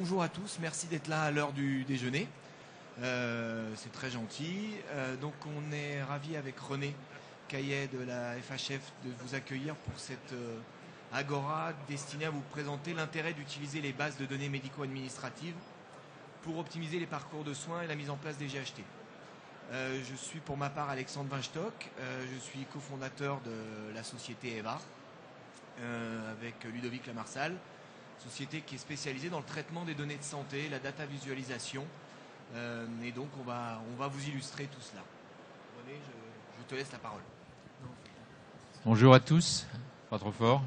bonjour à tous, merci d'être là à l'heure du déjeuner. C'est très gentil. Donc on est ravis avec René Caillet de la FHF de vous accueillir pour cette agora destinée à vous présenter l'intérêt d'utiliser les bases de données médico-administratives pour optimiser les parcours de soins et la mise en place des GHT. Je suis pour ma part Alexandre Weinstock, je suis cofondateur de la société EVA avec Ludovic Lamarsal, société qui est spécialisée dans le traitement des données de santé, la data visualisation, et donc on va vous illustrer tout cela. René, je te laisse la parole. Bonjour à tous, pas trop fort.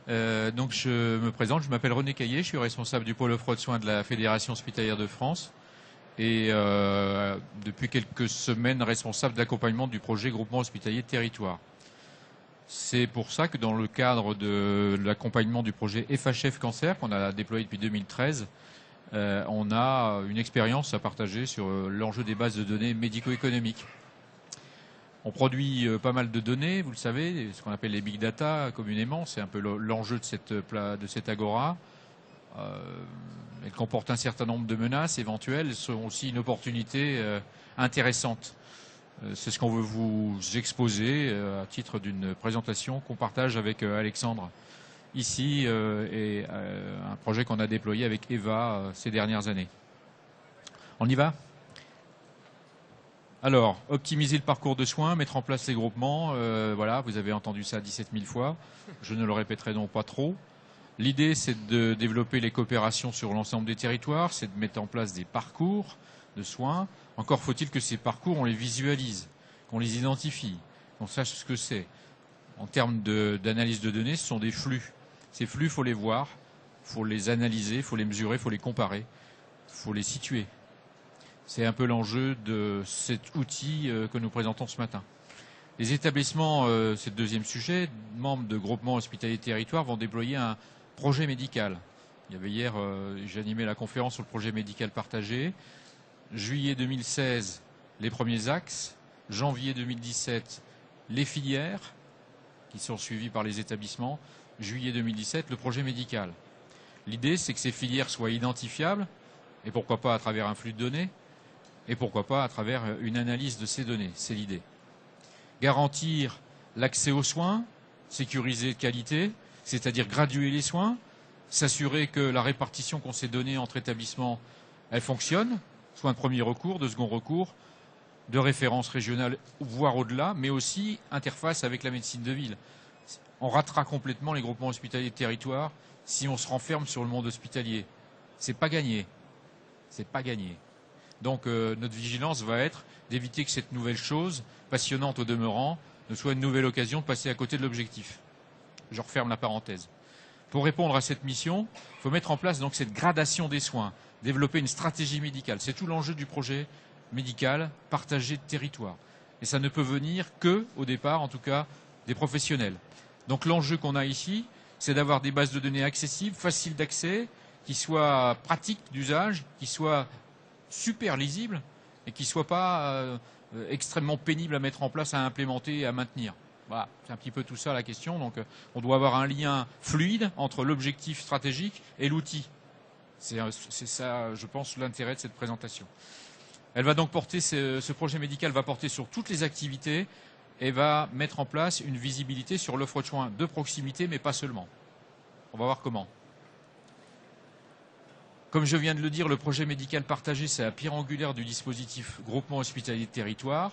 Donc je me présente, je m'appelle René Caillet, je suis responsable du pôle offre de soins de la Fédération hospitalière de France et depuis quelques semaines responsable d'accompagnement du projet groupement hospitalier de territoire. C'est pour ça que dans le cadre de l'accompagnement du projet FHF Cancer qu'on a déployé depuis 2013, on a une expérience à partager sur l'enjeu des bases de données médico-économiques. On produit pas mal de données, vous le savez, ce qu'on appelle les big data communément, c'est un peu l'enjeu de cette agora. Elle comporte un certain nombre de menaces éventuelles, elles sont aussi une opportunité intéressante. C'est ce qu'on veut vous exposer à titre d'une présentation qu'on partage avec Alexandre ici et un projet qu'on a déployé avec EVA ces dernières années. On y va ? Alors, optimiser le parcours de soins, mettre en place les groupements, voilà, vous avez entendu ça 17 000 fois, je ne le répéterai donc pas trop. L'idée, c'est de développer les coopérations sur l'ensemble des territoires, c'est de mettre en place des parcours de soins. Encore faut-il que ces parcours, on les visualise, qu'on les identifie, qu'on sache ce que c'est. En termes d'analyse de données, ce sont des flux. Ces flux, il faut les voir, il faut les analyser, il faut les mesurer, il faut les comparer, il faut les situer. C'est un peu l'enjeu de cet outil que nous présentons ce matin. Les établissements, c'est le deuxième sujet, membres de groupements hospitaliers territoire vont déployer un projet médical. Il y avait hier, j'ai animé la conférence sur le projet médical partagé. Juillet 2016, les premiers axes. Janvier 2017, les filières qui sont suivies par les établissements. Juillet 2017, le projet médical. L'idée, c'est que ces filières soient identifiables, et pourquoi pas à travers un flux de données, et pourquoi pas à travers une analyse de ces données. C'est l'idée. Garantir l'accès aux soins, sécuriser de qualité, c'est-à-dire graduer les soins, s'assurer que la répartition qu'on s'est donnée entre établissements, elle fonctionne, soins de premier recours, de second recours, de référence régionale, voire au-delà, mais aussi interface avec la médecine de ville. On ratera complètement les groupements hospitaliers de territoire si on se renferme sur le monde hospitalier. C'est pas gagné. C'est pas gagné. Donc notre vigilance va être d'éviter que cette nouvelle chose, passionnante au demeurant, ne soit une nouvelle occasion de passer à côté de l'objectif. Je referme la parenthèse. Pour répondre à cette mission, il faut mettre en place donc cette gradation des soins, développer une stratégie médicale. C'est tout l'enjeu du projet médical partagé de territoire. Et ça ne peut venir que, au départ, en tout cas, des professionnels. Donc l'enjeu qu'on a ici, c'est d'avoir des bases de données accessibles, faciles d'accès, qui soient pratiques d'usage, qui soient super lisibles et qui ne soient pas extrêmement pénibles à mettre en place, à implémenter et à maintenir. Voilà, c'est un petit peu tout ça la question. Donc on doit avoir un lien fluide entre l'objectif stratégique et l'outil. C'est ça, je pense, l'intérêt de cette présentation. Elle va donc porter, ce projet médical va porter sur toutes les activités et va mettre en place une visibilité sur l'offre de soins de proximité, mais pas seulement. On va voir comment. Comme je viens de le dire, le projet médical partagé, c'est la pierre angulaire du dispositif groupement hospitalier de territoire.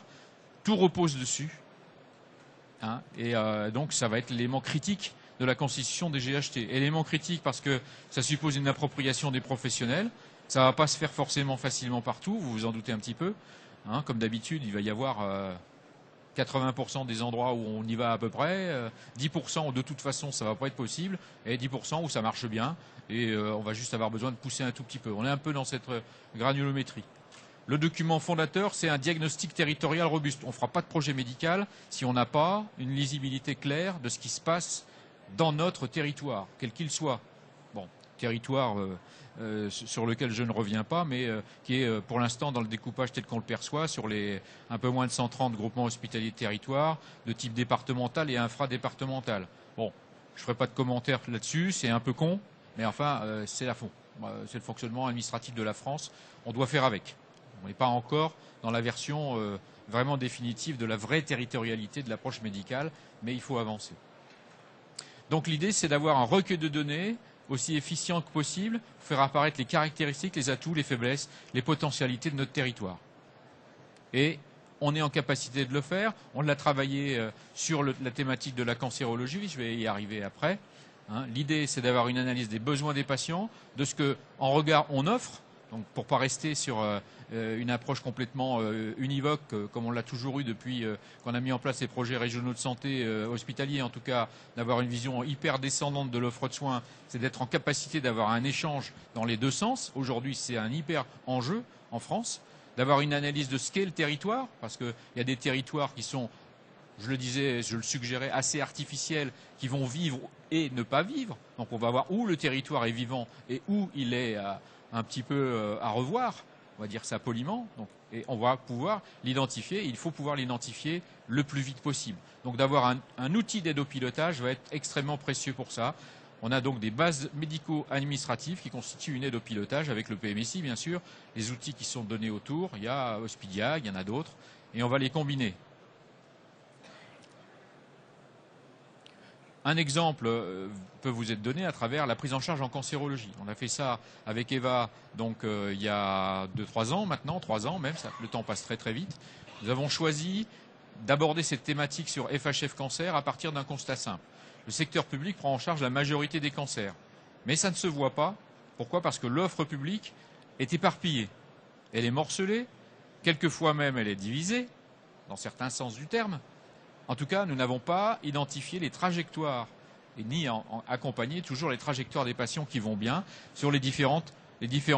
Tout repose dessus. Et donc, ça va être l'élément critique de la constitution des GHT. Élément critique parce que ça suppose une appropriation des professionnels. Ça ne va pas se faire forcément facilement partout, vous vous en doutez un petit peu. Comme d'habitude, il va y avoir 80% des endroits où on y va à peu près, 10% où de toute façon ça ne va pas être possible, et 10% où ça marche bien, et on va juste avoir besoin de pousser un tout petit peu. On est un peu dans cette granulométrie. Le document fondateur, c'est un diagnostic territorial robuste. On ne fera pas de projet médical si on n'a pas une lisibilité claire de ce qui se passe dans notre territoire, quel qu'il soit. Bon, territoire sur lequel je ne reviens pas, mais qui est pour l'instant dans le découpage tel qu'on le perçoit sur les un peu moins de 130 groupements hospitaliers de territoire de type départemental et infradépartemental. Bon, je ne ferai pas de commentaires là-dessus, c'est un peu con, mais enfin, c'est la fond. C'est le fonctionnement administratif de la France. On doit faire avec. On n'est pas encore dans la version vraiment définitive de la vraie territorialité de l'approche médicale, mais il faut avancer. Donc l'idée, c'est d'avoir un recueil de données aussi efficient que possible, pour faire apparaître les caractéristiques, les atouts, les faiblesses, les potentialités de notre territoire. Et on est en capacité de le faire. On l'a travaillé sur la thématique de la cancérologie, je vais y arriver après. L'idée, c'est d'avoir une analyse des besoins des patients, de ce qu'en regard on offre, donc pour ne pas rester sur une approche complètement univoque, comme on l'a toujours eu depuis qu'on a mis en place les projets régionaux de santé hospitaliers, en tout cas d'avoir une vision hyper descendante de l'offre de soins, c'est d'être en capacité d'avoir un échange dans les deux sens. Aujourd'hui, c'est un hyper enjeu en France, d'avoir une analyse de ce qu'est le territoire, parce qu'il y a des territoires qui sont, je le disais, je le suggérais, assez artificiels, qui vont vivre et ne pas vivre. Donc on va voir où le territoire est vivant et où il est un petit peu à revoir, on va dire ça poliment, donc, et on va pouvoir l'identifier, il faut pouvoir l'identifier le plus vite possible. Donc d'avoir un outil d'aide au pilotage va être extrêmement précieux pour ça. On a donc des bases médico-administratives qui constituent une aide au pilotage avec le PMSI, bien sûr, les outils qui sont donnés autour, il y a Hospidia, il y en a d'autres, et on va les combiner. Un exemple peut vous être donné à travers la prise en charge en cancérologie. On a fait ça avec Eva donc, il y a 2-3 ans maintenant, 3 ans même, le temps passe très très vite. Nous avons choisi d'aborder cette thématique sur FHF Cancer à partir d'un constat simple. Le secteur public prend en charge la majorité des cancers. Mais ça ne se voit pas. Pourquoi? Parce que l'offre publique est éparpillée. Elle est morcelée, quelquefois même elle est divisée, dans certains sens du terme. En tout cas, nous n'avons pas identifié les trajectoires et ni accompagné toujours les trajectoires des patients qui vont bien sur les différents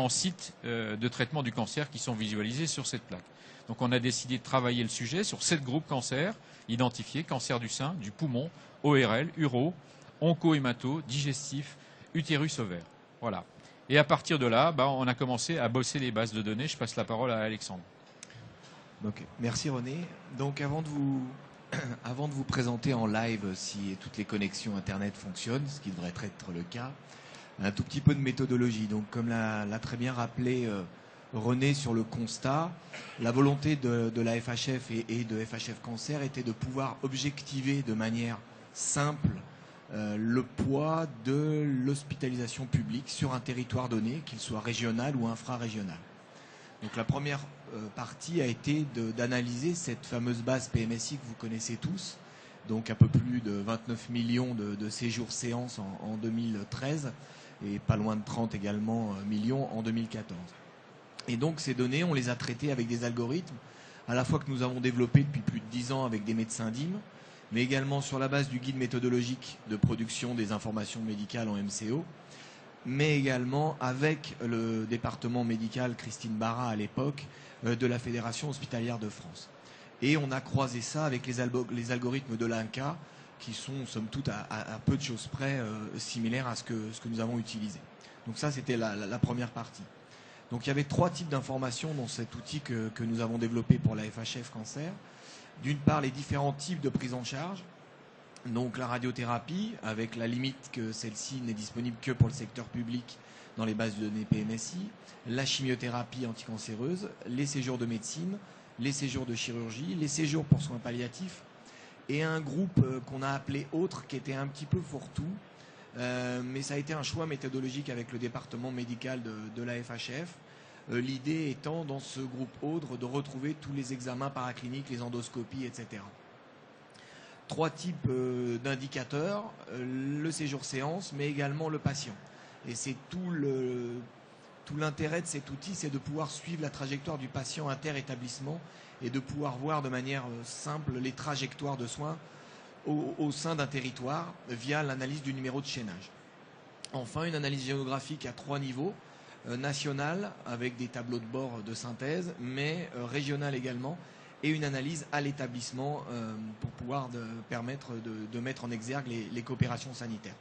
sites de traitement du cancer qui sont visualisés sur cette plaque. Donc on a décidé de travailler le sujet sur 7 groupes cancers identifiés, cancer du sein, du poumon, ORL, uro, onco-hémato, digestif, utérus ovaire. Voilà. Et à partir de là, on a commencé à bosser les bases de données. Je passe la parole à Alexandre. Okay. Merci René. Donc avant de vous présenter en live si toutes les connexions Internet fonctionnent, ce qui devrait être le cas, un tout petit peu de méthodologie. Donc comme l'a très bien rappelé René sur le constat, la volonté de la FHF et de FHF Cancer était de pouvoir objectiver de manière simple le poids de l'hospitalisation publique sur un territoire donné, qu'il soit régional ou infrarégional. Donc la première partie a été d'analyser cette fameuse base PMSI que vous connaissez tous, donc un peu plus de 29 millions de séjours séances en 2013 et pas loin de 30 également millions en 2014. Et donc ces données, on les a traitées avec des algorithmes, à la fois que nous avons développés depuis plus de 10 ans avec des médecins DIM, mais également sur la base du guide méthodologique de production des informations médicales en MCO, mais également avec le département médical Christine Barra à l'époque de la Fédération hospitalière de France. Et on a croisé ça avec les algorithmes de l'INCa qui sont somme toute à peu de choses près similaires à ce que nous avons utilisé. Donc ça c'était la première partie. Donc il y avait 3 types d'informations dans cet outil que nous avons développé pour la FHF Cancer. D'une part les différents types de prise en charge. Donc la radiothérapie, avec la limite que celle-ci n'est disponible que pour le secteur public dans les bases de données PMSI, la chimiothérapie anticancéreuse, les séjours de médecine, les séjours de chirurgie, les séjours pour soins palliatifs, et un groupe qu'on a appelé autre qui était un petit peu fourre-tout, mais ça a été un choix méthodologique avec le département médical de la FHF. L'idée étant dans ce groupe autre de retrouver tous les examens paracliniques, les endoscopies, etc. 3 types d'indicateurs, le séjour séance, mais également le patient. Et c'est tout l'intérêt de cet outil, c'est de pouvoir suivre la trajectoire du patient inter-établissement et de pouvoir voir de manière simple les trajectoires de soins au sein d'un territoire via l'analyse du numéro de chaînage. Enfin, une analyse géographique à 3 niveaux, nationale avec des tableaux de bord de synthèse, mais régionale également, et une analyse à l'établissement pour pouvoir permettre de mettre en exergue les coopérations sanitaires.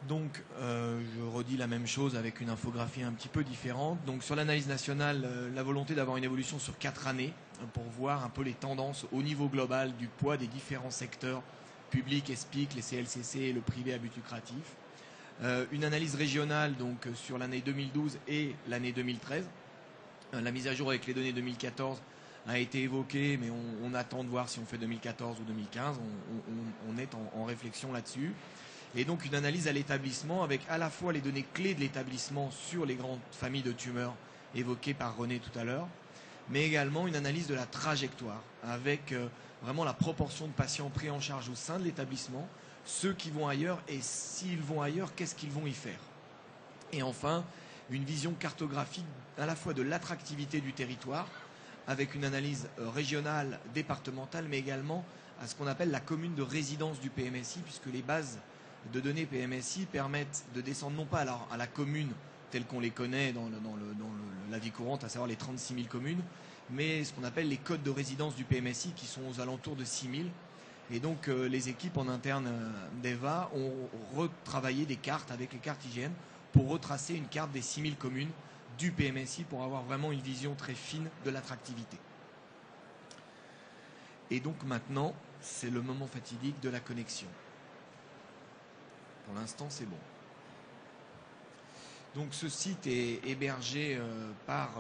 Donc, je redis la même chose avec une infographie un petit peu différente. Donc, sur l'analyse nationale, la volonté d'avoir une évolution sur 4 années pour voir un peu les tendances au niveau global du poids des différents secteurs publics, ESPIC, les CLCC et le privé à but lucratif. Une analyse régionale donc, sur l'année 2012 et l'année 2013. La mise à jour avec les données 2014 a été évoquée, mais on attend de voir si on fait 2014 ou 2015. On est en réflexion là-dessus. Et donc une analyse à l'établissement avec à la fois les données clés de l'établissement sur les grandes familles de tumeurs évoquées par René tout à l'heure, mais également une analyse de la trajectoire avec vraiment la proportion de patients pris en charge au sein de l'établissement, ceux qui vont ailleurs et s'ils vont ailleurs, qu'est-ce qu'ils vont y faire. Et enfin, une vision cartographique à la fois de l'attractivité du territoire avec une analyse régionale, départementale, mais également à ce qu'on appelle la commune de résidence du PMSI, puisque les bases de données PMSI permettent de descendre non pas à la commune telle qu'on les connaît dans la vie courante, à savoir les 36 000 communes, mais ce qu'on appelle les codes de résidence du PMSI qui sont aux alentours de 6 000. Et donc les équipes en interne d'EVA ont retravaillé des cartes avec les cartes IGN pour retracer une carte des 6 000 communes du PMSI pour avoir vraiment une vision très fine de l'attractivité. Et donc maintenant, c'est le moment fatidique de la connexion. Pour l'instant, c'est bon. Donc ce site est hébergé par...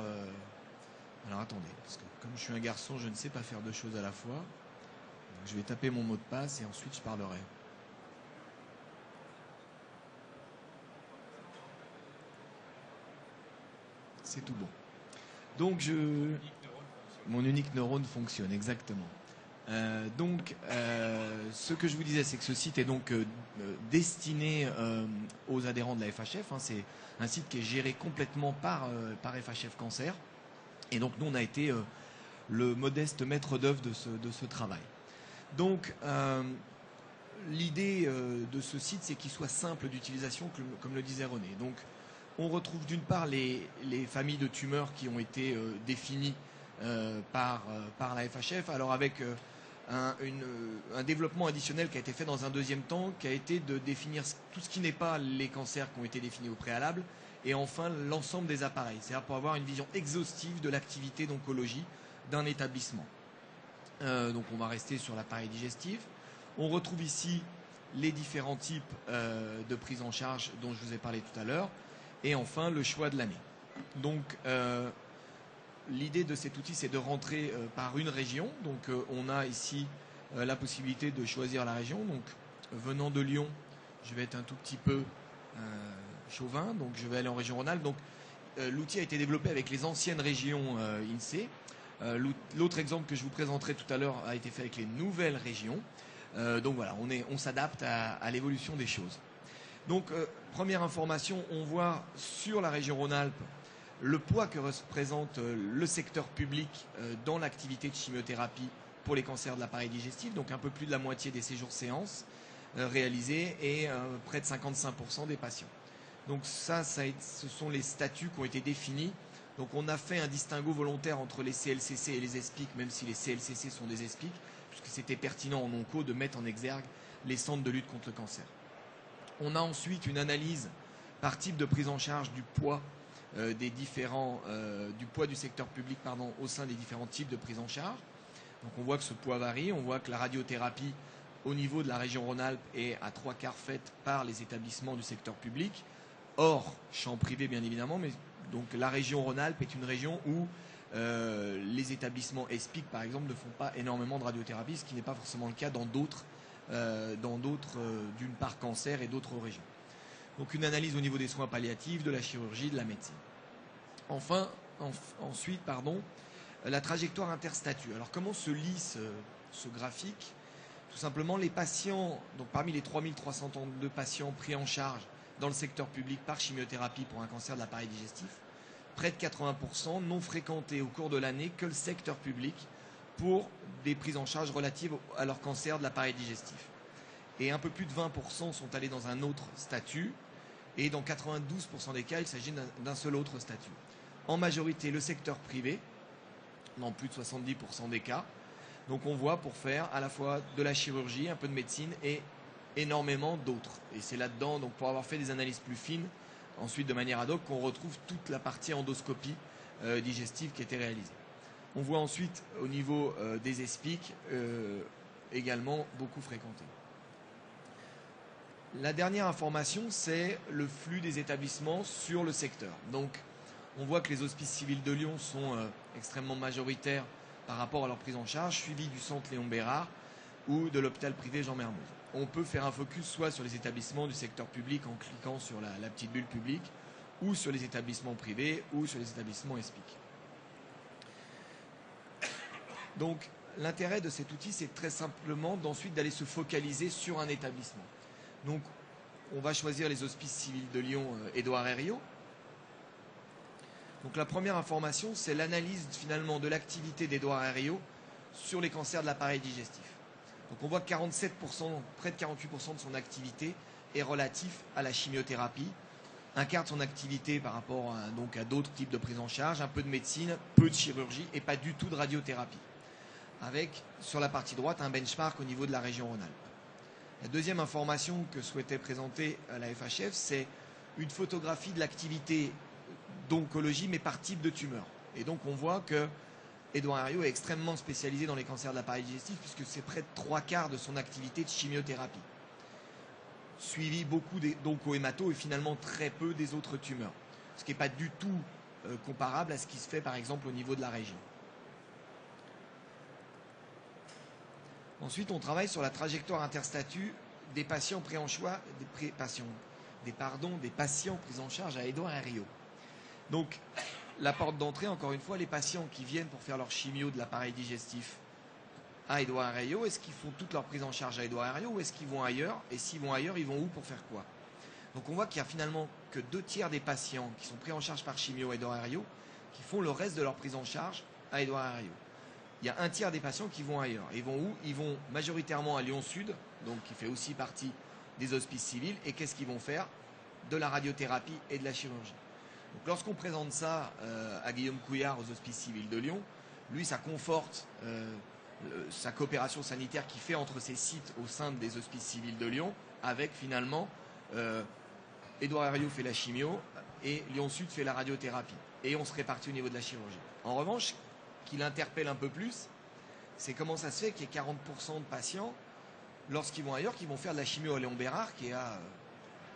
Alors attendez, parce que comme je suis un garçon, je ne sais pas faire deux choses à la fois. Donc, je vais taper mon mot de passe et ensuite je parlerai. C'est tout bon. Donc mon unique neurone fonctionne, exactement. Ce que je vous disais, c'est que ce site est donc destiné aux adhérents de la FHF. Hein. C'est un site qui est géré complètement par FHF Cancer. Et donc nous, on a été le modeste maître d'œuvre de ce travail. Donc l'idée de ce site, c'est qu'il soit simple d'utilisation, comme le disait René. Donc on retrouve d'une part les familles de tumeurs qui ont été définies par la FHF, alors avec un développement additionnel qui a été fait dans un deuxième temps, qui a été de définir tout ce qui n'est pas les cancers qui ont été définis au préalable, et enfin l'ensemble des appareils, c'est-à-dire pour avoir une vision exhaustive de l'activité d'oncologie d'un établissement. Donc on va rester sur l'appareil digestif. On retrouve ici les différents types de prise en charge dont je vous ai parlé tout à l'heure, et enfin le choix de l'année. Donc l'idée de cet outil, c'est de rentrer par une région. Donc on a ici la possibilité de choisir la région. Donc venant de Lyon, je vais être un tout petit peu chauvin, donc je vais aller en région Rhône-Alpes. Donc l'outil a été développé avec les anciennes régions INSEE. L'autre exemple que je vous présenterai tout à l'heure a été fait avec les nouvelles régions. Donc voilà, on s'adapte à l'évolution des choses. Donc première information, on voit sur la région Rhône-Alpes le poids que représente le secteur public dans l'activité de chimiothérapie pour les cancers de l'appareil digestif, donc un peu plus de la moitié des séjours séances réalisés et près de 55% des patients. Donc ce sont les statuts qui ont été définis. Donc on a fait un distinguo volontaire entre les CLCC et les ESPIC, même si les CLCC sont des ESPIC, puisque c'était pertinent en onco de mettre en exergue les centres de lutte contre le cancer. On a ensuite une analyse par type de prise en charge du poids du poids du secteur public au sein des différents types de prise en charge. Donc on voit que ce poids varie, on voit que la radiothérapie au niveau de la région Rhône-Alpes est à 3/4 faite par les établissements du secteur public, hors champ privé bien évidemment, mais donc la région Rhône-Alpes est une région où les établissements ESPIC par exemple ne font pas énormément de radiothérapie, ce qui n'est pas forcément le cas dans d'autres d'une part cancer et d'autres régions. Donc une analyse au niveau des soins palliatifs, de la chirurgie, de la médecine. Enfin, ensuite, la trajectoire interstatut. Alors comment se lit ce graphique? Tout simplement, les patients, donc parmi les 3332 patients pris en charge dans le secteur public par chimiothérapie pour un cancer de l'appareil digestif, près de 80% n'ont fréquenté au cours de l'année que le secteur public pour des prises en charge relatives à leur cancer de l'appareil digestif. Et un peu plus de 20% sont allés dans un autre statut, et dans 92% des cas, il s'agit d'un seul autre statut. En majorité, le secteur privé, dans plus de 70% des cas. Donc on voit pour faire à la fois de la chirurgie, un peu de médecine et énormément d'autres. Et c'est là-dedans, donc pour avoir fait des analyses plus fines, ensuite de manière ad hoc, qu'on retrouve toute la partie endoscopie digestive qui a été réalisée. On voit ensuite au niveau des ESPIC également beaucoup fréquentés. La dernière information, c'est le flux des établissements sur le secteur. Donc, on voit que les hospices civils de Lyon sont extrêmement majoritaires par rapport à leur prise en charge, suivis du centre Léon Bérard ou de l'hôpital privé Jean Mermoz. On peut faire un focus soit sur les établissements du secteur public en cliquant sur la petite bulle publique, ou sur les établissements privés, ou sur les établissements ESPIC. Donc, l'intérêt de cet outil, c'est très simplement d'ensuite d'aller se focaliser sur un établissement. Donc, on va choisir les hospices civils de Lyon, Édouard Herriot. Donc, la première information, c'est l'analyse finalement de l'activité d'Édouard Herriot sur les cancers de l'appareil digestif. Donc, on voit que 47%, près de 48% de son activité est relatif à la chimiothérapie. Un quart de son activité par rapport à d'autres types de prise en charge, un peu de médecine, peu de chirurgie et pas du tout de radiothérapie. Avec, sur la partie droite, un benchmark au niveau de la région Rhône-Alpes. La deuxième information que souhaitait présenter la FHF, c'est une photographie de l'activité d'oncologie, mais par type de tumeur. Et donc on voit que Édouard Herriot est extrêmement spécialisé dans les cancers de l'appareil digestif, puisque c'est près de 3/4 de son activité de chimiothérapie. Suivi beaucoup d'oncohémato et finalement très peu des autres tumeurs. Ce qui n'est pas du tout comparable à ce qui se fait par exemple au niveau de la région. Ensuite, on travaille sur la trajectoire interstatut des patients pris en choix, des patients pris en charge à Édouard Herriot. Donc, la porte d'entrée, encore une fois, les patients qui viennent pour faire leur chimio de l'appareil digestif à Édouard Herriot, est-ce qu'ils font toute leur prise en charge à Édouard Herriot ou est-ce qu'ils vont ailleurs? Et s'ils vont ailleurs, ils vont où pour faire quoi? Donc, on voit qu'il y a finalement que 2/3 des patients qui sont pris en charge par chimio à Édouard Herriot qui font le reste de leur prise en charge à Édouard Herriot. Il y a 1/3 des patients qui vont ailleurs. Ils vont où? Ils vont majoritairement à Lyon Sud, donc qui fait aussi partie des hospices civils. Et qu'est-ce qu'ils vont faire? De la radiothérapie et de la chirurgie. Donc lorsqu'on présente ça à Guillaume Couillard aux hospices civils de Lyon, lui, ça conforte sa coopération sanitaire qu'il fait entre ses sites au sein des hospices civils de Lyon, avec finalement Édouard Herriot fait la chimio et Lyon Sud fait la radiothérapie. Et on se répartit au niveau de la chirurgie. En revanche, qui l'interpelle un peu plus, c'est comment ça se fait qu'il y ait 40% de patients, lorsqu'ils vont ailleurs, qui vont faire de la chimio à Léon Bérard, qui est à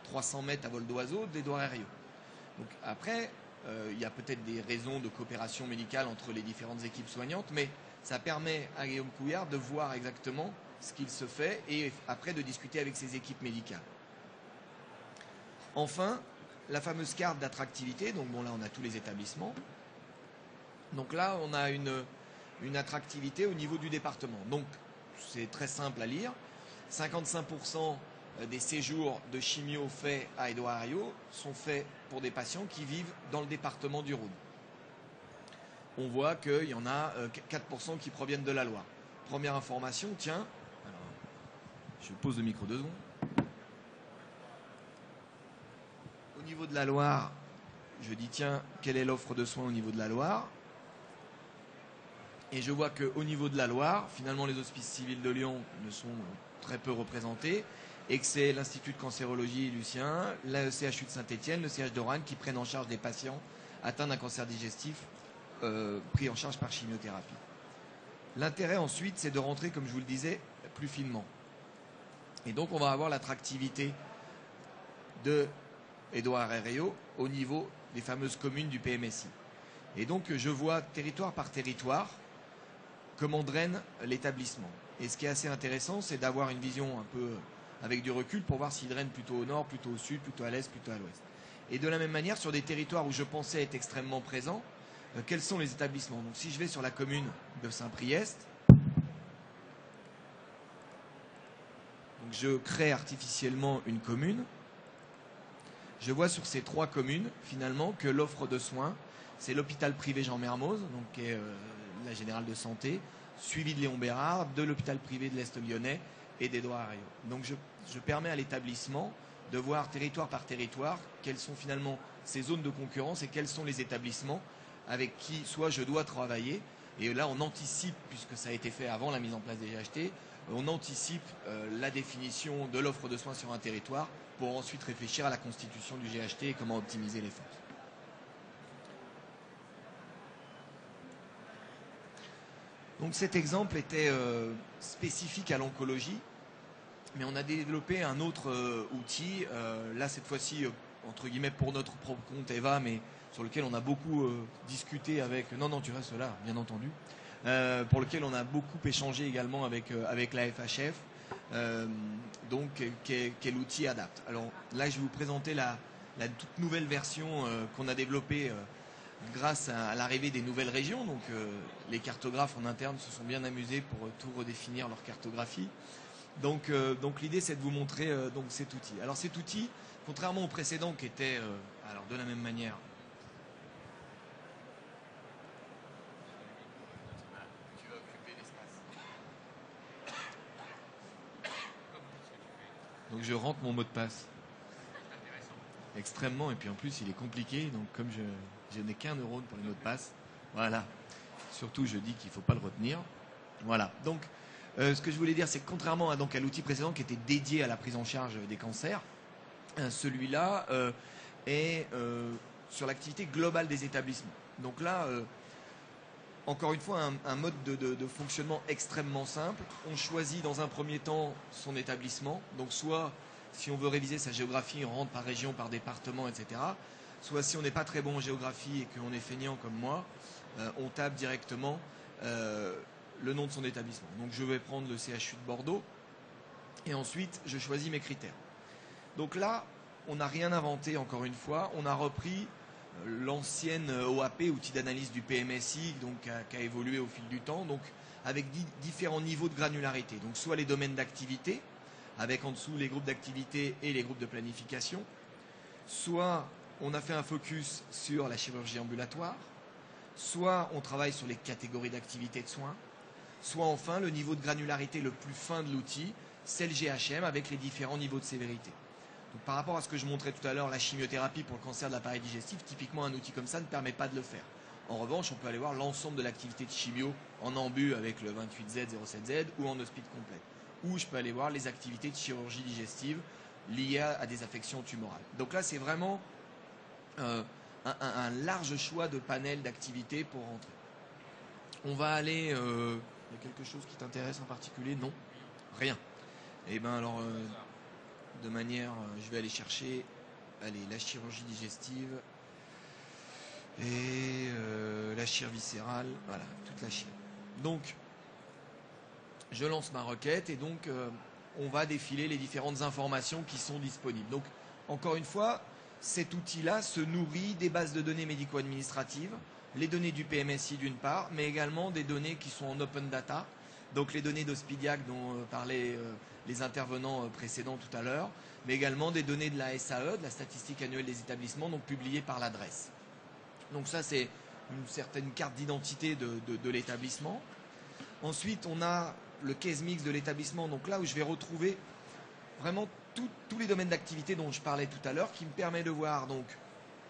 300 mètres à vol d'oiseau d'Édouard Herriot. Donc après, il y a peut-être des raisons de coopération médicale entre les différentes équipes soignantes, mais ça permet à Guillaume Couillard de voir exactement ce qu'il se fait et après de discuter avec ses équipes médicales. Enfin, la fameuse carte d'attractivité, donc bon là on a tous les établissements. Donc là on a une attractivité au niveau du département. Donc c'est très simple à lire. 55% des séjours de chimio faits à Édouard Herriot sont faits pour des patients qui vivent dans le département du Rhône. On voit qu'il y en a 4% qui proviennent de la Loire. Première information, tiens, alors, je pose le micro 2 secondes. Au niveau de la Loire, je dis tiens, quelle est l'offre de soins au niveau de la Loire? Et je vois qu'au niveau de la Loire, finalement les hospices civils de Lyon ne sont très peu représentés et que c'est l'Institut de cancérologie Lucien, le CHU de Saint-Étienne, le CH de Roanne qui prennent en charge des patients atteints d'un cancer digestif pris en charge par chimiothérapie. L'intérêt ensuite, c'est de rentrer, comme je vous le disais, plus finement. Et donc on va avoir l'attractivité de Édouard Herriot au niveau des fameuses communes du PMSI. Et donc je vois territoire par territoire comment draine l'établissement. Et ce qui est assez intéressant, c'est d'avoir une vision un peu avec du recul pour voir s'il draine plutôt au nord, plutôt au sud, plutôt à l'est, plutôt à l'ouest. Et de la même manière, sur des territoires où je pensais être extrêmement présent, quels sont les établissements? Donc si je vais sur la commune de Saint-Priest, donc je crée artificiellement une commune, je vois sur ces 3 communes, finalement, que l'offre de soins, c'est l'hôpital privé Jean Mermoz, donc qui est la Générale de Santé, suivi de Léon Bérard, de l'hôpital privé de l'Est lyonnais et d'Édouard Herriot. Donc je permets à l'établissement de voir territoire par territoire quelles sont finalement ces zones de concurrence et quels sont les établissements avec qui soit je dois travailler. Et là on anticipe, puisque ça a été fait avant la mise en place des GHT, on anticipe la définition de l'offre de soins sur un territoire pour ensuite réfléchir à la constitution du GHT et comment optimiser les forces. Donc cet exemple était spécifique à l'oncologie, Mais on a développé un autre outil, là cette fois-ci, entre guillemets, pour notre propre compte Eva, mais sur lequel on a beaucoup discuté avec... Non, non, tu restes là, bien entendu. Pour lequel on a beaucoup échangé également avec la FHF, donc qui est l'outil Adapt. Alors là, je vais vous présenter la toute nouvelle version qu'on a développée grâce à l'arrivée des nouvelles régions. Donc les cartographes en interne se sont bien amusés pour tout redéfinir leur cartographie. Donc l'idée, c'est de vous montrer donc cet outil. Alors cet outil, contrairement au précédent qui était alors de la même manière. Tu vas occuper l'espace. Donc je rentre mon mot de passe. Extrêmement, et puis en plus il est compliqué, donc comme je n'ai qu'un neurone pour les mots de passe, voilà. Surtout je dis qu'il ne faut pas le retenir. Voilà. Donc ce que je voulais dire, c'est que contrairement à l'outil précédent qui était dédié à la prise en charge des cancers, celui-là est sur l'activité globale des établissements. Donc là, encore une fois, un mode de fonctionnement extrêmement simple. On choisit dans un premier temps son établissement. Donc soit, si on veut réviser sa géographie, on rentre par région, par département, etc. Soit si on n'est pas très bon en géographie et qu'on est feignant comme moi, on tape directement le nom de son établissement. Donc je vais prendre le CHU de Bordeaux et ensuite je choisis mes critères. Donc là, on n'a rien inventé encore une fois, on a repris l'ancienne OAP, outil d'analyse du PMSI, donc qui a évolué au fil du temps, donc avec différents niveaux de granularité. Donc soit les domaines d'activité, avec en dessous les groupes d'activité et les groupes de planification, soit on a fait un focus sur la chirurgie ambulatoire, soit on travaille sur les catégories d'activité de soins, soit enfin le niveau de granularité le plus fin de l'outil, c'est le GHM avec les différents niveaux de sévérité. Donc, par rapport à ce que je montrais tout à l'heure, la chimiothérapie pour le cancer de l'appareil digestif, typiquement un outil comme ça ne permet pas de le faire. En revanche, on peut aller voir l'ensemble de l'activité de chimio en ambu avec le 28Z, 07Z ou en hospice complet. Ou je peux aller voir les activités de chirurgie digestive liées à des affections tumorales. Donc là, c'est vraiment un large choix de panel d'activités pour rentrer. On va aller... il y a quelque chose qui t'intéresse en particulier? Non? Rien. Eh bien alors, de manière... je vais aller chercher la chirurgie digestive et la chire viscérale. Voilà, toute la chire. Donc, je lance ma requête et donc on va défiler les différentes informations qui sont disponibles. Donc, encore une fois, cet outil-là se nourrit des bases de données médico-administratives, les données du PMSI d'une part, mais également des données qui sont en open data, donc les données d'Hospediac dont parlaient les intervenants précédents tout à l'heure, mais également des données de la SAE, de la statistique annuelle des établissements, donc publiées par l'adresse. Donc ça, c'est une certaine carte d'identité de l'établissement. Ensuite, on a le case mix de l'établissement, donc là où je vais retrouver vraiment tous les domaines d'activité dont je parlais tout à l'heure, qui me permet de voir donc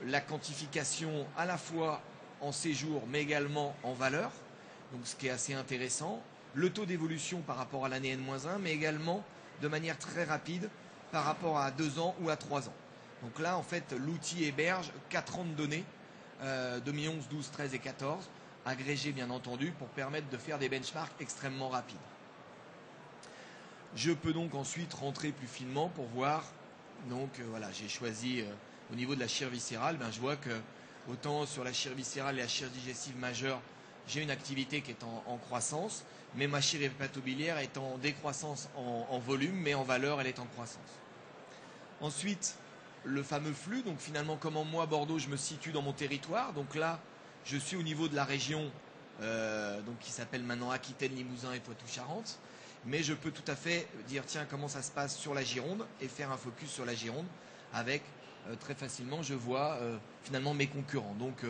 la quantification à la fois en séjour, mais également en valeur, donc ce qui est assez intéressant, le taux d'évolution par rapport à l'année N-1, mais également de manière très rapide par rapport à 2 ans ou à 3 ans. Donc là, en fait, l'outil héberge 4 ans de données, 2011, 12, 13 et 14, agrégées bien entendu, pour permettre de faire des benchmarks extrêmement rapides. Je peux donc ensuite rentrer plus finement pour voir, donc voilà, j'ai choisi au niveau de la chire viscérale, je vois que autant sur la chire viscérale et la chire digestive majeure, j'ai une activité qui est en croissance, mais ma chire hépatobiliaire est en décroissance en volume, mais en valeur, elle est en croissance. Ensuite, le fameux flux, donc finalement comment moi, Bordeaux, je me situe dans mon territoire. Donc là, je suis au niveau de la région donc qui s'appelle maintenant Aquitaine, Limousin et Poitou-Charentes. Mais je peux tout à fait dire, tiens, comment ça se passe sur la Gironde et faire un focus sur la Gironde avec, très facilement, je vois finalement mes concurrents. Donc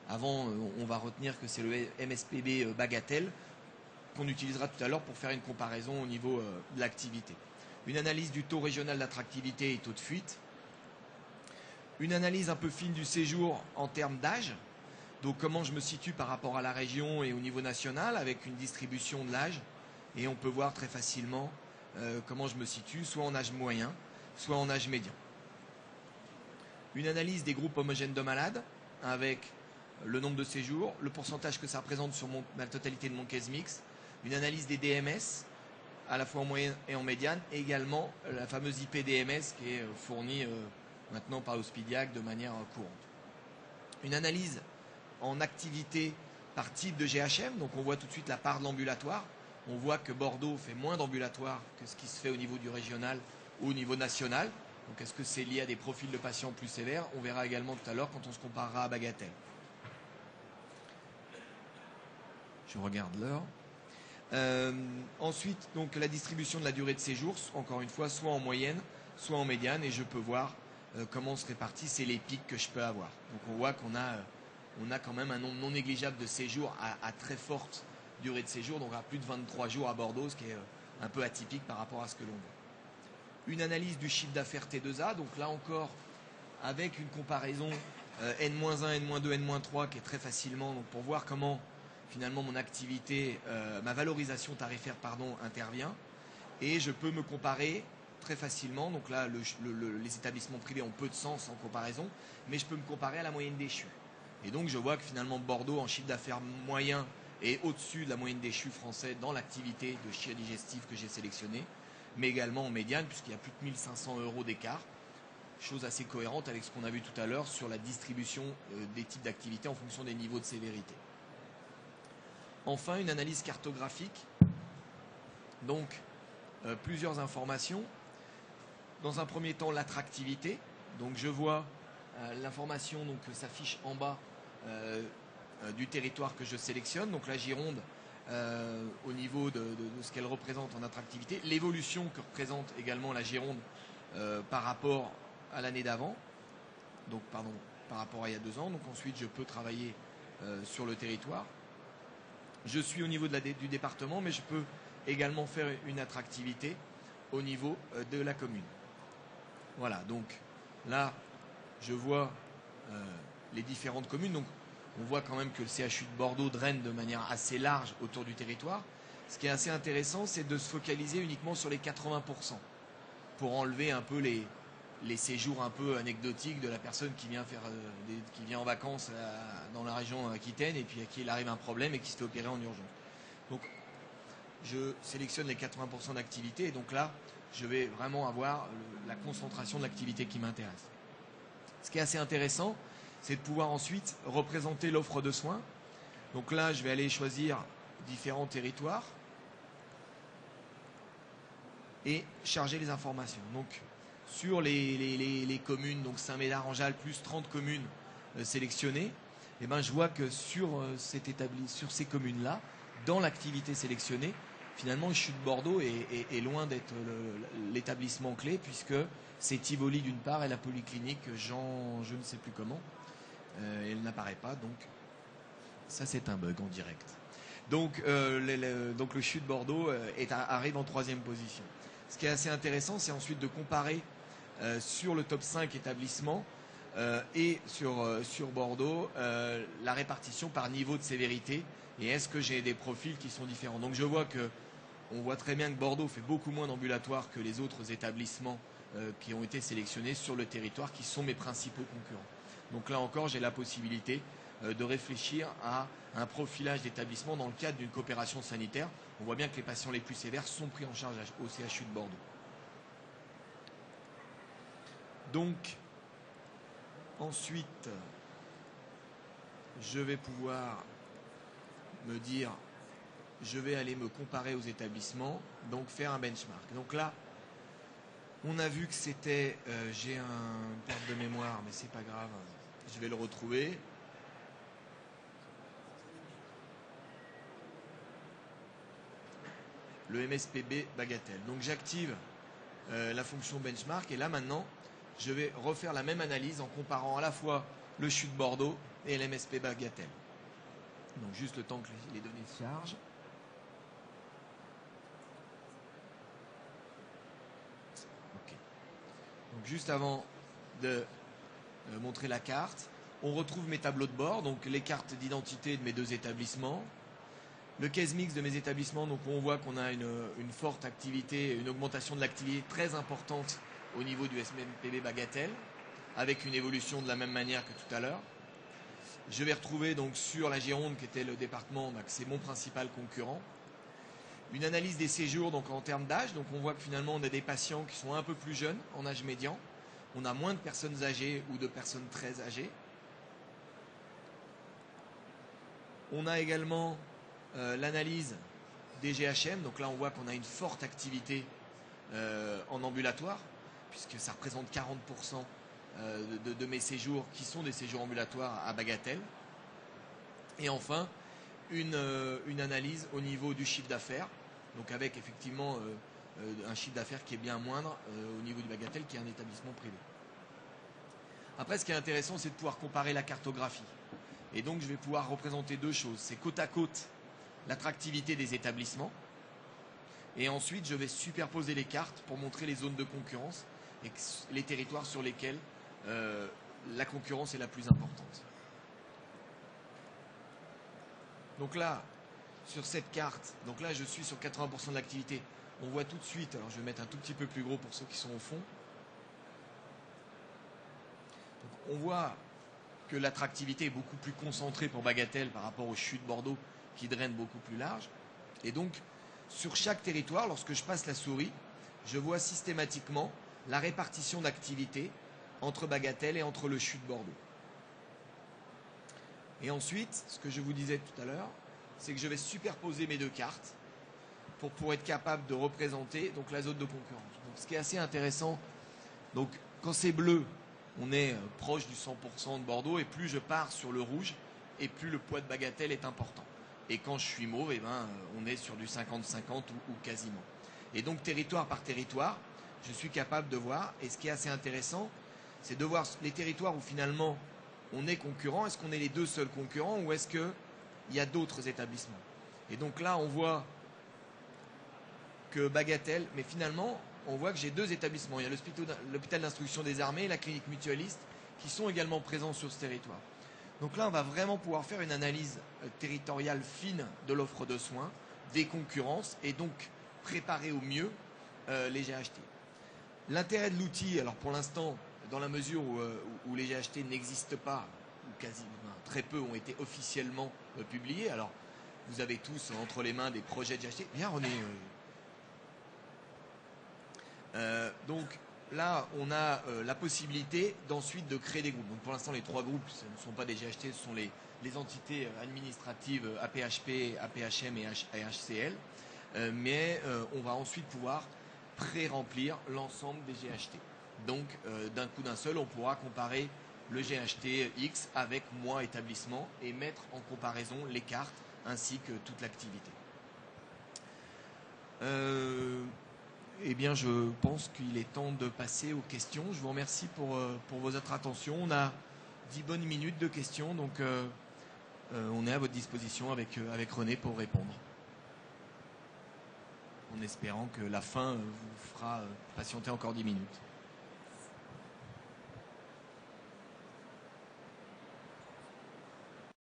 avant, on va retenir que c'est le MSPB Bagatelle qu'on utilisera tout à l'heure pour faire une comparaison au niveau de l'activité. Une analyse du taux régional d'attractivité et taux de fuite. Une analyse un peu fine du séjour en termes d'âge. Donc comment je me situe par rapport à la région et au niveau national avec une distribution de l'âge. Et on peut voir très facilement comment je me situe, soit en âge moyen, soit en âge médian. Une analyse des groupes homogènes de malades avec le nombre de séjours, le pourcentage que ça représente sur la totalité de mon case mix. Une analyse des DMS à la fois en moyenne et en médiane, et également la fameuse IPDMS qui est fournie maintenant par l'Hospediac de manière courante. Une analyse en activité par type de GHM, donc on voit tout de suite la part de l'ambulatoire. On voit que Bordeaux fait moins d'ambulatoire que ce qui se fait au niveau du régional ou au niveau national. Donc est-ce que c'est lié à des profils de patients plus sévères? On verra également tout à l'heure quand on se comparera à Bagatelle. Je regarde l'heure. Ensuite, donc la distribution de la durée de séjour, encore une fois, soit en moyenne, soit en médiane, et je peux voir comment on se répartit, c'est les pics que je peux avoir. Donc on voit qu'on a quand même un nombre non négligeable de séjours à très forte durée de séjour, donc à plus de 23 jours à Bordeaux, ce qui est un peu atypique par rapport à ce que l'on voit. Une analyse du chiffre d'affaires T2A, donc là encore, avec une comparaison N-1, N-2, N-3, qui est très facilement, donc pour voir comment finalement mon activité, ma valorisation tarifaire, intervient. Et je peux me comparer très facilement. Donc là, les établissements privés ont peu de sens en comparaison, mais je peux me comparer à la moyenne des CHU. Et donc je vois que finalement Bordeaux, en chiffre d'affaires moyen, est au-dessus de la moyenne des CHU français dans l'activité de chirurgie digestive que j'ai sélectionnée, mais également en médiane, puisqu'il y a plus de 1 500 € d'écart. Chose assez cohérente avec ce qu'on a vu tout à l'heure sur la distribution des types d'activités en fonction des niveaux de sévérité. Enfin, une analyse cartographique. Donc, plusieurs informations. Dans un premier temps, l'attractivité. Donc, je vois l'information que s'affiche en bas du territoire que je sélectionne. Donc, la Gironde, au niveau de ce qu'elle représente en attractivité. L'évolution que représente également la Gironde par rapport à l'année d'avant. Donc, pardon, par rapport à il y a 2 ans. Donc, ensuite, je peux travailler sur le territoire. Je suis au niveau du département, mais je peux également faire une attractivité au niveau de la commune. Voilà, donc là, je vois les différentes communes. Donc, on voit quand même que le CHU de Bordeaux draine de manière assez large autour du territoire. Ce qui est assez intéressant, c'est de se focaliser uniquement sur les 80% pour enlever un peu les séjours un peu anecdotiques de la personne qui vient en vacances dans la région Aquitaine et puis à qui il arrive un problème et qui se fait opérer en urgence. Donc je sélectionne les 80% d'activité et donc là je vais vraiment avoir la concentration de l'activité qui m'intéresse. Ce qui est assez intéressant, c'est de pouvoir ensuite représenter l'offre de soins. Donc là je vais aller choisir différents territoires et charger les informations. Donc sur les communes, donc Saint-Médard-en-Jalles, plus 30 communes sélectionnées, et je vois que sur ces communes-là, dans l'activité sélectionnée, finalement, le CHU de Bordeaux est loin d'être l'établissement clé, puisque c'est Tivoli d'une part et la polyclinique Jean, je ne sais plus comment, elle n'apparaît pas, donc ça c'est un bug en direct. Donc le CHU de Bordeaux arrive en 3e position. Ce qui est assez intéressant, c'est ensuite de comparer sur le top 5 établissements et sur Bordeaux la répartition par niveau de sévérité et est-ce que j'ai des profils qui sont différents. Donc je vois on voit très bien que Bordeaux fait beaucoup moins d'ambulatoires que les autres établissements qui ont été sélectionnés sur le territoire qui sont mes principaux concurrents. Donc là encore, j'ai la possibilité de réfléchir à un profilage d'établissement dans le cadre d'une coopération sanitaire. On voit bien que les patients les plus sévères sont pris en charge au CHU de Bordeaux. Donc, ensuite, je vais pouvoir me dire, je vais aller me comparer aux établissements, donc faire un benchmark. Donc là, on a vu que c'était, j'ai un perte de mémoire, mais c'est pas grave, je vais le retrouver. Le MSPB Bagatelle. Donc j'active la fonction benchmark et là maintenant je vais refaire la même analyse en comparant à la fois le CHU de Bordeaux et l'MSP Bagatelle. Donc juste le temps que les données se chargent. Okay. Donc juste avant de montrer la carte, on retrouve mes tableaux de bord, donc les cartes d'identité de mes 2 établissements. Le case mix de mes établissements, donc on voit qu'on a une forte activité, une augmentation de l'activité très importante au niveau du SMPB Bagatelle, avec une évolution de la même manière que tout à l'heure. Je vais retrouver donc sur la Gironde, qui était le département, que c'est mon principal concurrent. Une analyse des séjours donc en termes d'âge. Donc on voit que finalement on a des patients qui sont un peu plus jeunes en âge médian. On a moins de personnes âgées ou de personnes très âgées. On a également l'analyse des GHM. Donc là on voit qu'on a une forte activité en ambulatoire, puisque ça représente 40% de mes séjours qui sont des séjours ambulatoires à bagatelle. Et enfin, une analyse au niveau du chiffre d'affaires, donc avec effectivement un chiffre d'affaires qui est bien moindre au niveau du bagatelle, qui est un établissement privé. Après, ce qui est intéressant, c'est de pouvoir comparer la cartographie. Et donc, je vais pouvoir représenter deux choses. C'est côte à côte l'attractivité des établissements. Et ensuite, je vais superposer les cartes pour montrer les zones de concurrence et les territoires sur lesquels la concurrence est la plus importante. Donc là, sur cette carte, donc là je suis sur 80% de l'activité. On voit tout de suite, alors je vais mettre un tout petit peu plus gros pour ceux qui sont au fond. Donc on voit que l'attractivité est beaucoup plus concentrée pour Bagatelle par rapport au CHU de Bordeaux qui draine beaucoup plus large. Et donc, sur chaque territoire, lorsque je passe la souris, je vois systématiquement la répartition d'activité entre Bagatelle et entre le CHU de Bordeaux. Et ensuite, ce que je vous disais tout à l'heure, c'est que je vais superposer mes deux cartes pour être capable de représenter donc, la zone de concurrence. Donc, ce qui est assez intéressant, donc, quand c'est bleu, on est proche du 100% de Bordeaux, et plus je pars sur le rouge, et plus le poids de Bagatelle est important. Et quand je suis mauve, eh ben, on est sur du 50-50 ou quasiment. Et donc, territoire par territoire, je suis capable de voir, et ce qui est assez intéressant, c'est de voir les territoires où finalement on est concurrent. Est-ce qu'on est les deux seuls concurrents ou est-ce qu'il y a d'autres établissements? Et donc là, on voit que Bagatelle, mais finalement, on voit que j'ai deux établissements. Il y a l'hôpital d'instruction des armées et la clinique mutualiste qui sont également présents sur ce territoire. Donc là, on va vraiment pouvoir faire une analyse territoriale fine de l'offre de soins, des concurrences et donc préparer au mieux les GHT. L'intérêt de l'outil, alors pour l'instant, dans la mesure où les GHT n'existent pas, ou quasi très peu ont été officiellement publiés, alors vous avez tous entre les mains des projets de GHT. Bien René. Donc là, on a la possibilité d'ensuite de créer des groupes. Donc pour l'instant, les trois groupes, ce ne sont pas des GHT, ce sont les entités administratives APHP, APHM et HCL. Mais on va ensuite pouvoir pré-remplir l'ensemble des GHT. Donc, d'un coup d'un seul, on pourra comparer le GHT X avec moi établissement et mettre en comparaison les cartes ainsi que toute l'activité. Eh bien, je pense qu'il est temps de passer aux questions. Je vous remercie pour votre attention. On a 10 bonnes minutes de questions, donc on est à votre disposition avec René pour répondre. En espérant que la fin vous fera patienter encore 10 minutes.